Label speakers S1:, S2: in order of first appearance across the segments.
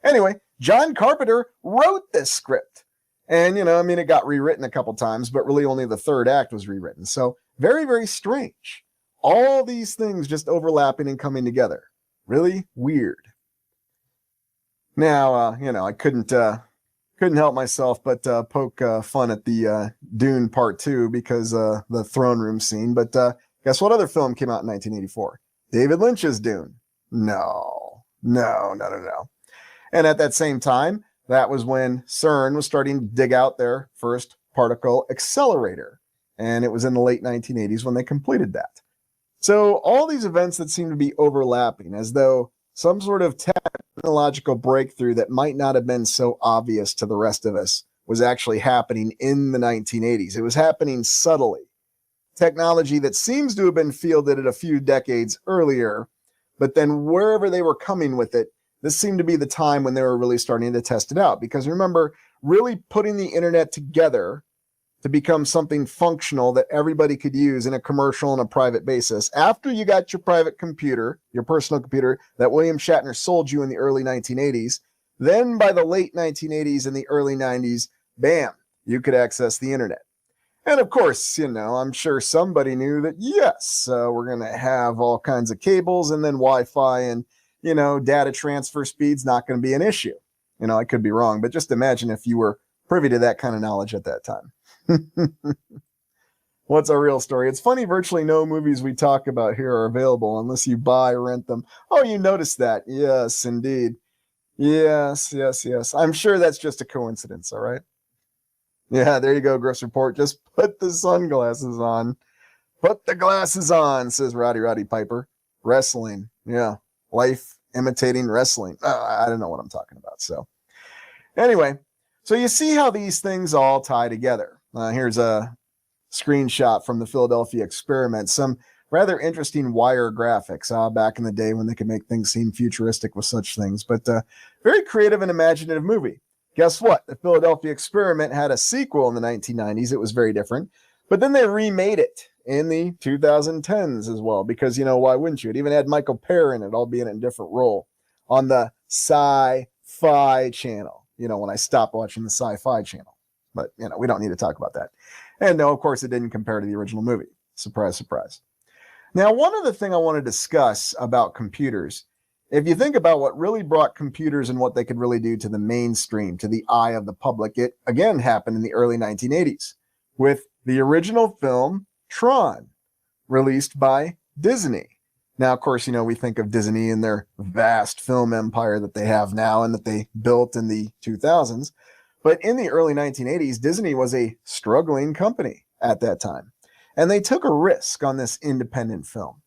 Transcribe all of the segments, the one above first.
S1: Anyway, John Carpenter wrote this script. And, it got rewritten a couple times, but really only the third act was rewritten. So very, very strange. All these things just overlapping and coming together. Really weird. Now, I couldn't help myself but poke fun at the Dune Part 2 because the throne room scene. But guess what other film came out in 1984? David Lynch's Dune. No. And at that same time, that was when CERN was starting to dig out their first particle accelerator. And it was in the late 1980s when they completed that. So all these events that seem to be overlapping, as though some sort of technological breakthrough that might not have been so obvious to the rest of us was actually happening in the 1980s. It was happening subtly. Technology that seems to have been fielded a few decades earlier, but then wherever they were coming with it, this seemed to be the time when they were really starting to test it out. Because remember, really putting the internet together to become something functional that everybody could use in a commercial and a private basis. After you got your private computer, your personal computer that William Shatner sold you in the early 1980s, then by the late 1980s and the early 90s, bam, you could access the internet. And of course, I'm sure somebody knew that, yes, we're going to have all kinds of cables and then Wi-Fi and, data transfer speed's not going to be an issue. I could be wrong, but just imagine if you were privy to that kind of knowledge at that time. What's our real story? It's funny, virtually no movies we talk about here are available unless you buy or rent them. Oh, you noticed that? Yes, indeed. Yes. I'm sure that's just a coincidence, all right? Yeah, there you go, Gross Report. Just put the sunglasses on. Put the glasses on, says Roddy Piper. Wrestling. Yeah, life imitating wrestling. I don't know what I'm talking about. So anyway, so you see how these things all tie together. Here's a screenshot from the Philadelphia experiment. Some rather interesting wire graphics back in the day when they could make things seem futuristic with such things. But very creative and imaginative movie. Guess what? The Philadelphia experiment had a sequel in the 1990s. It was very different. But then they remade it in the 2010s as well. Because, why wouldn't you? It even had Michael Parr in it, albeit in a different role, on the Sci-Fi channel. When I stopped watching the Sci-Fi channel. But, we don't need to talk about that. And no, of course, it didn't compare to the original movie. Surprise, surprise. Now, one other thing I want to discuss about computers, if you think about what really brought computers and what they could really do to the mainstream, to the eye of the public, it again happened in the early 1980s with the original film Tron, released by Disney. Now, of course, we think of Disney and their vast film empire that they have now and that they built in the 2000s. But in the early 1980s, Disney was a struggling company at that time. And they took a risk on this independent film.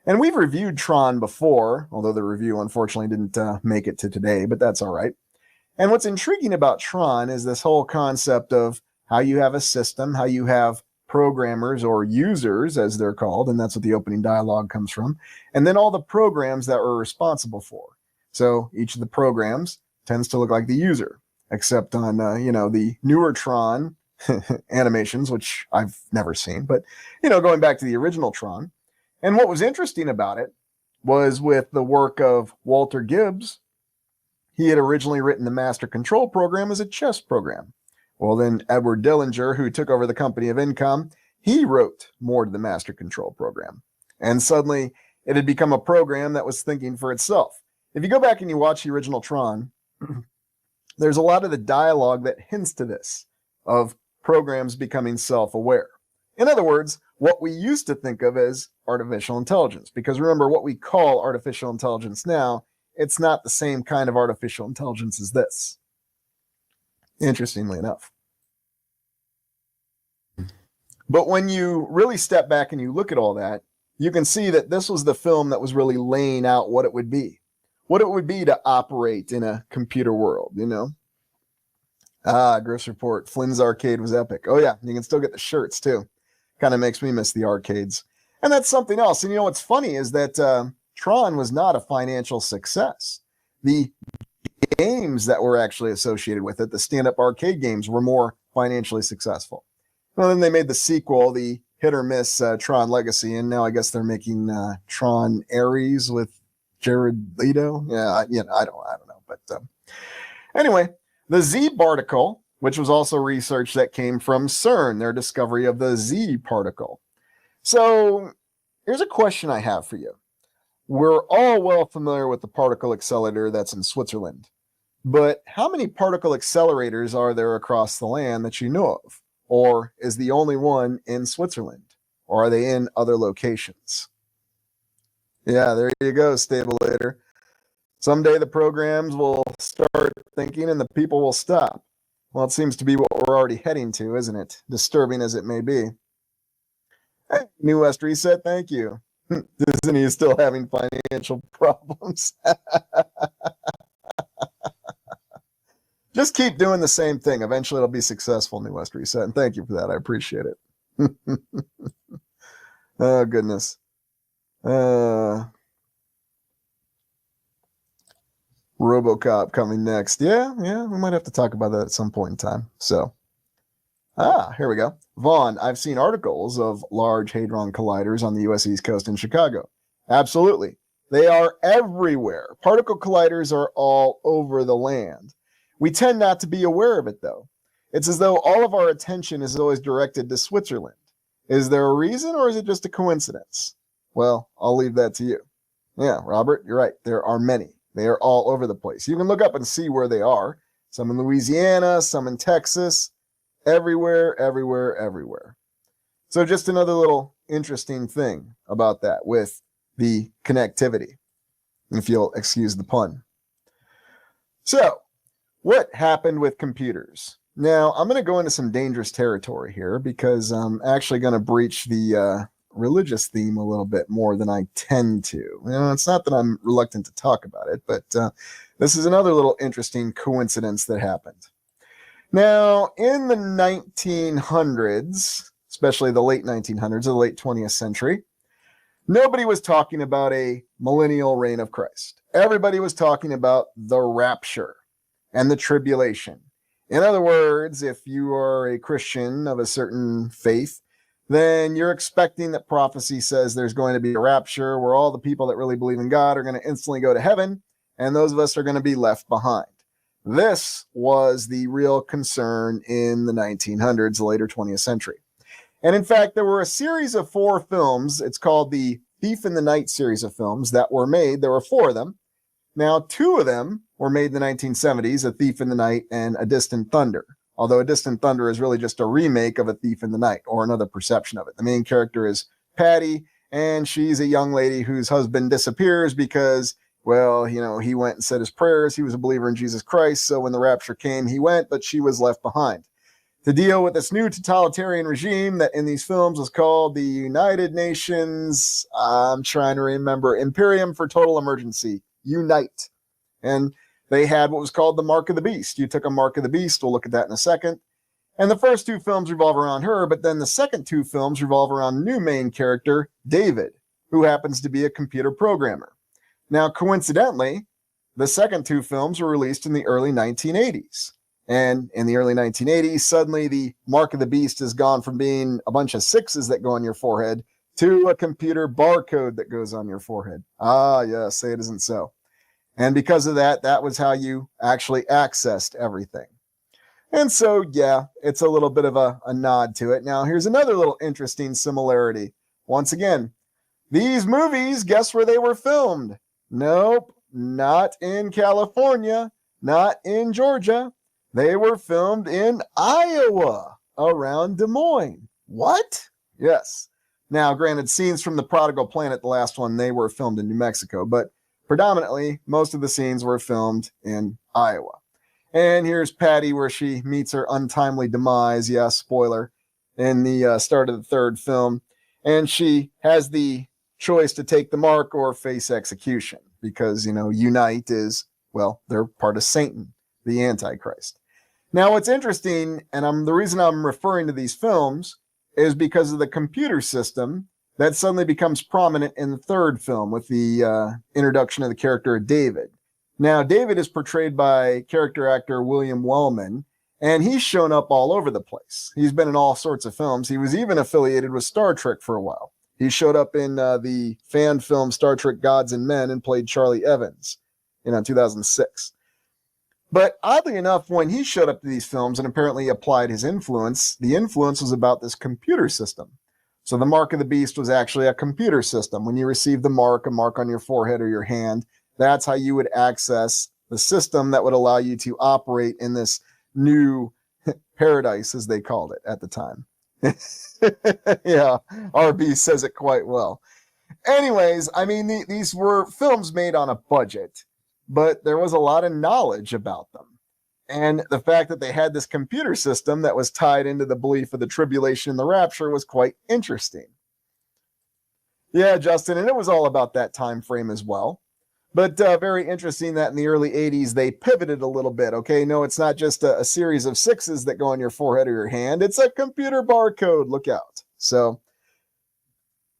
S1: And we've reviewed Tron before, although the review unfortunately didn't make it to today, but that's all right. And what's intriguing about Tron is this whole concept of how you have a system, how you have programmers or users, as they're called, and that's what the opening dialogue comes from, and then all the programs that we're responsible for. So each of the programs tends to look like the user, except on, the newer Tron animations, which I've never seen, but, going back to the original Tron. And what was interesting about it was with the work of Walter Gibbs, he had originally written the Master Control program as a chess program. Well, then Edward Dillinger, who took over the company of Incom, he wrote more to the Master Control program. And suddenly it had become a program that was thinking for itself. If you go back and you watch the original Tron, there's a lot of the dialogue that hints to this, of programs becoming self-aware. In other words, what we used to think of as artificial intelligence. Because remember, what we call artificial intelligence now, it's not the same kind of artificial intelligence as this. Interestingly enough. But when you really step back and you look at all that, you can see that this was the film that was really laying out what it would be. What it would be to operate in a computer world, Gross Report. Flynn's Arcade was epic. Oh yeah, you can still get the shirts too. Kind of makes me miss the arcades. And that's something else. And what's funny is that Tron was not a financial success. The games that were actually associated with it, the stand-up arcade games, were more financially successful. Well, then they made the sequel, the hit or miss Tron Legacy, and now I guess they're making Tron Ares with Jared Leto. Yeah, I don't know. But anyway, the Z particle, which was also research that came from CERN, their discovery of the Z particle. So here's a question I have for you. We're all well familiar with the particle accelerator that's in Switzerland. But how many particle accelerators are there across the land that you know of? Or is the only one in Switzerland? Or are they in other locations? Yeah, there you go, Stabulator. Someday the programs will start thinking and the people will stop. Well, it seems to be what we're already heading to, isn't it? Disturbing as it may be. Hey, New West Reset, thank you. Isn't he still having financial problems? Just keep doing the same thing. Eventually it'll be successful, New West Reset. And thank you for that. I appreciate it. Oh, goodness. RoboCop coming next. Yeah, we might have to talk about that at some point in time. So, here we go. Vaughn, I've seen articles of large Hadron colliders on the U.S. East Coast in Chicago. Absolutely. They are everywhere. Particle colliders are all over the land. We tend not to be aware of it, though. It's as though all of our attention is always directed to Switzerland. Is there a reason, or is it just a coincidence? Well, I'll leave that to you. Yeah, Robert, you're right. There are many. They are all over the place. You can look up and see where they are. Some in Louisiana, some in Texas. Everywhere, everywhere, everywhere. So just another little interesting thing about that with the connectivity, if you'll excuse the pun. So, what happened with computers? Now, I'm going to go into some dangerous territory here because I'm actually going to breach the religious theme a little bit more than I tend to. You know, it's not that I'm reluctant to talk about it, but this is another little interesting coincidence that happened. Now, in the 1900s, especially the late 1900s, or the late 20th century, nobody was talking about a millennial reign of Christ. Everybody was talking about the rapture and the tribulation. In other words, if you are a Christian of a certain faith, then you're expecting that prophecy says there's going to be a rapture where all the people that really believe in God are going to instantly go to heaven, and those of us are going to be left behind. This was the real concern in the 1900s, the later 20th century. And in fact, there were a series of 4 films. It's called the Thief in the Night series of films that were made. There were 4 of them. Now, 2 of them were made in the 1970s, A Thief in the Night and A Distant Thunder. Although A Distant Thunder is really just a remake of A Thief in the Night, or another perception of it. The main character is Patty, and she's a young lady whose husband disappears because, well, you know, he went and said his prayers. He was a believer in Jesus Christ, so when the rapture came, he went, but she was left behind. To deal with this new totalitarian regime that in these films was called the United Nations, I'm trying to remember, Imperium for Total Emergency, Unite. And they had what was called the Mark of the Beast. You took a Mark of the Beast. We'll look at that in a second. And the first 2 films revolve around her, but then the second 2 films revolve around a new main character, David, who happens to be a computer programmer. Now, coincidentally, the second 2 films were released in the early 1980s. And in the early 1980s, suddenly the Mark of the Beast has gone from being a bunch of 6s that go on your forehead to a computer barcode that goes on your forehead. Ah, yes, say it isn't so. And because of that, that was how you actually accessed everything. And so, yeah, it's a little bit of a nod to it. Now, here's another little interesting similarity. Once again, these movies, guess where they were filmed? Nope, not in California, not in Georgia. They were filmed in Iowa, around Des Moines. What? Yes. Now, granted, scenes from The Prodigal Planet, the last one, they were filmed in New Mexico, but predominantly, most of the scenes were filmed in Iowa. And here's Patty where she meets her untimely demise, yeah, spoiler, in the start of the 3rd film. And she has the choice to take the mark or face execution because, you know, Unite is, well, they're part of Satan, the Antichrist. Now, what's interesting, and the reason I'm referring to these films is because of the computer system that suddenly becomes prominent in the 3rd film with the introduction of the character of David. Now, David is portrayed by character actor William Wellman, and he's shown up all over the place. He's been in all sorts of films. He was even affiliated with Star Trek for a while. He showed up in the fan film Star Trek Gods and Men and played Charlie Evans in 2006. But oddly enough, when he showed up to these films and apparently applied his influence, the influence was about this computer system. So the mark of the beast was actually a computer system. When you received the mark, a mark on your forehead or your hand, that's how you would access the system that would allow you to operate in this new paradise, as they called it at the time. Yeah, RB says it quite well. Anyways, I mean, these were films made on a budget, but there was a lot of knowledge about them. And the fact that they had this computer system that was tied into the belief of the tribulation and the rapture was quite interesting. Yeah, Justin, and it was all about that time frame as well. But very interesting that in the early 80s, they pivoted a little bit. Okay, no, it's not just a series of sixes that go on your forehead or your hand. It's a computer barcode. Look out. So,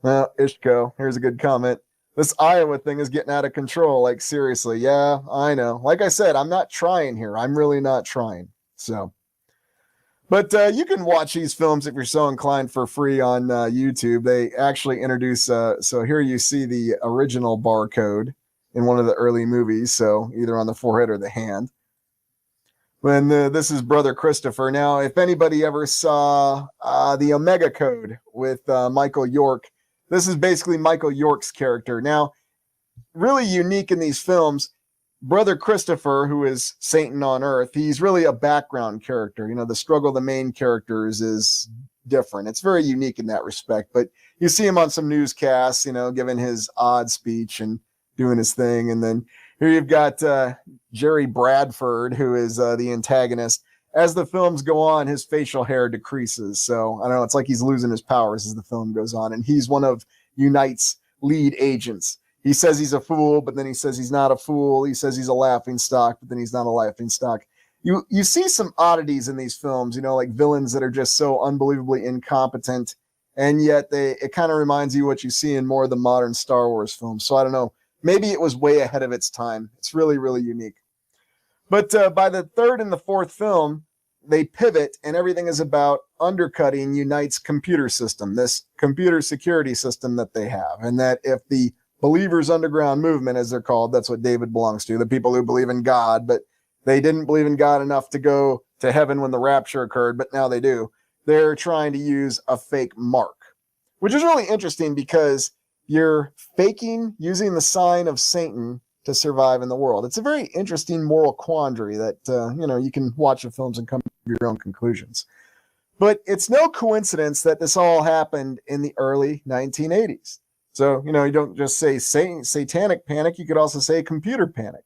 S1: well, Ishko, here's a good comment. This Iowa thing is getting out of control. Like, seriously. Yeah, I know. Like I said, I'm not trying here. I'm really not trying. So, but you can watch these films if you're so inclined for free on YouTube. They actually introduce, so here you see the original barcode in one of the early movies. So either on the forehead or the hand. When this is Brother Christopher. Now, if anybody ever saw the Omega Code with Michael York, this is basically Michael York's character. Now, really unique in these films, Brother Christopher, who is Satan on Earth, he's really a background character. You know, the struggle of the main characters is different. It's very unique in that respect. But you see him on some newscasts, you know, giving his odd speech and doing his thing. And then here you've got Jerry Bradford, who is the antagonist. As the films go on, his facial hair decreases. So I don't know, it's like he's losing his powers as the film goes on. And he's one of Unite's lead agents. He says he's a fool, but then he says he's not a fool. He says he's a laughing stock, but then he's not a laughing stock. You see some oddities in these films, you know, like villains that are just so unbelievably incompetent. And yet it kind of reminds you what you see in more of the modern Star Wars films. So I don't know. Maybe it was way ahead of its time. It's really, really unique. But by the third and the fourth film, they pivot and everything is about undercutting Unite's computer system, this computer security system that they have. And that if the Believers Underground Movement, as they're called, that's what David belongs to, the people who believe in God, but they didn't believe in God enough to go to heaven when the rapture occurred, but now they do. They're trying to use a fake mark, which is really interesting because you're faking using the sign of Satan to survive in the world. It's a very interesting moral quandary that, you know, you can watch the films and come to your own conclusions. But it's no coincidence that this all happened in the early 1980s. So, you know, you don't just say satanic panic, you could also say computer panic.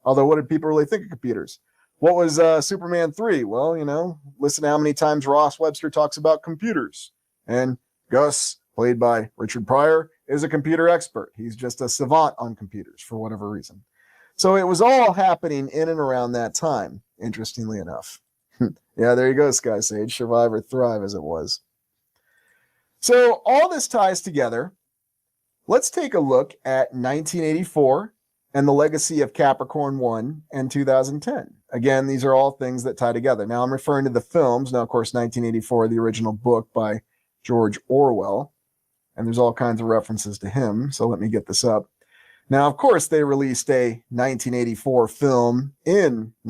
S1: Although, what did people really think of computers? What was Superman 3? Well, you know, listen to how many times Ross Webster talks about computers. And Gus, played by Richard Pryor, is a computer expert. He's just a savant on computers for whatever reason. So it was all happening in and around that time, interestingly enough. Yeah, there you go, Sky Sage. Survive or thrive, as it was. So all this ties together. Let's take a look at 1984 and the legacy of Capricorn 1 and 2010. Again, these are all things that tie together. Now, I'm referring to the films. Now, of course, 1984, the original book by George Orwell. And there's all kinds of references to him. So let me get this up. Now, of course, they released a 1984 film in